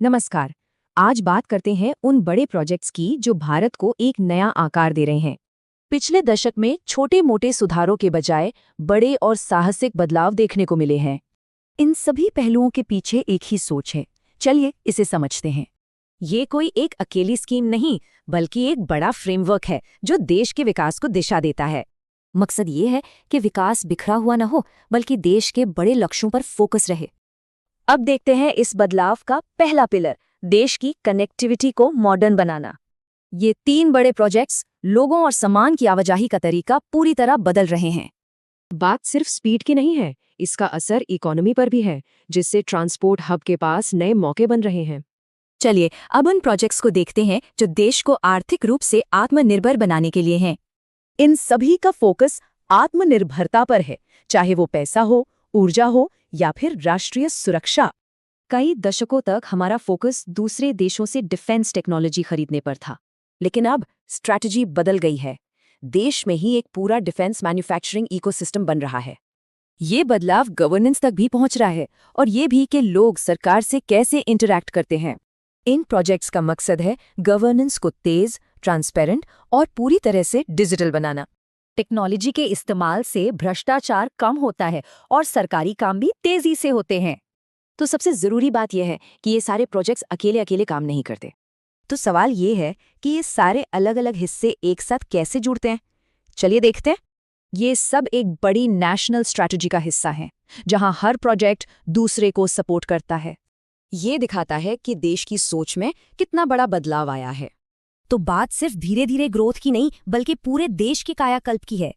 नमस्कार। आज बात करते हैं उन बड़े प्रोजेक्ट्स की जो भारत को एक नया आकार दे रहे हैं। पिछले दशक में छोटे मोटे सुधारों के बजाय बड़े और साहसिक बदलाव देखने को मिले हैं। इन सभी पहलुओं के पीछे एक ही सोच है। चलिए इसे समझते हैं। ये कोई एक अकेली स्कीम नहीं, बल्कि एक बड़ा फ्रेमवर्क है जो देश के विकास को दिशा देता है। मकसद ये है कि विकास बिखरा हुआ न हो, बल्कि देश के बड़े लक्ष्यों पर फोकस रहे। अब देखते हैं इस बदलाव का पहला पिलर, देश की कनेक्टिविटी को मॉडर्न बनाना। ये 3 बड़े प्रोजेक्ट्स लोगों और सामान की आवाजाही का तरीका पूरी तरह बदल रहे हैं। बात सिर्फ स्पीड की नहीं है, इसका असर इकोनॉमी पर भी है, जिससे ट्रांसपोर्ट हब के पास नए मौके बन रहे हैं। चलिए अब उन प्रोजेक्ट्स को देखते हैं जो देश को आर्थिक रूप से आत्मनिर्भर बनाने के लिए हैं। इन सभी का फोकस आत्मनिर्भरता पर है, चाहे वो पैसा हो, ऊर्जा हो या फिर राष्ट्रीय सुरक्षा। कई दशकों तक हमारा फोकस दूसरे देशों से डिफेंस टेक्नोलॉजी खरीदने पर था, लेकिन अब स्ट्रैटेजी बदल गई है। देश में ही एक पूरा डिफेंस मैन्युफैक्चरिंग इकोसिस्टम बन रहा है। ये बदलाव गवर्नेंस तक भी पहुंच रहा है, और ये भी कि लोग सरकार से कैसे इंटरैक्ट करते हैं। इन प्रोजेक्ट्स का मकसद है गवर्नेंस को तेज, ट्रांसपेरेंट और पूरी तरह से डिजिटल बनाना। टेक्नोलॉजी के इस्तेमाल से भ्रष्टाचार कम होता है और सरकारी काम भी तेजी से होते हैं। तो सबसे जरूरी बात यह है कि ये सारे प्रोजेक्ट्स अकेले अकेले काम नहीं करते। तो सवाल ये है कि ये सारे अलग अलग हिस्से एक साथ कैसे जुड़ते हैं। चलिए देखते हैं। ये सब एक बड़ी नेशनल स्ट्रैटेजी का हिस्सा है, जहां हर प्रोजेक्ट दूसरे को सपोर्ट करता है। ये दिखाता है कि देश की सोच में कितना बड़ा बदलाव आया है। तो बात सिर्फ धीरे धीरे ग्रोथ की नहीं, बल्कि पूरे देश के कायाकल्प की है।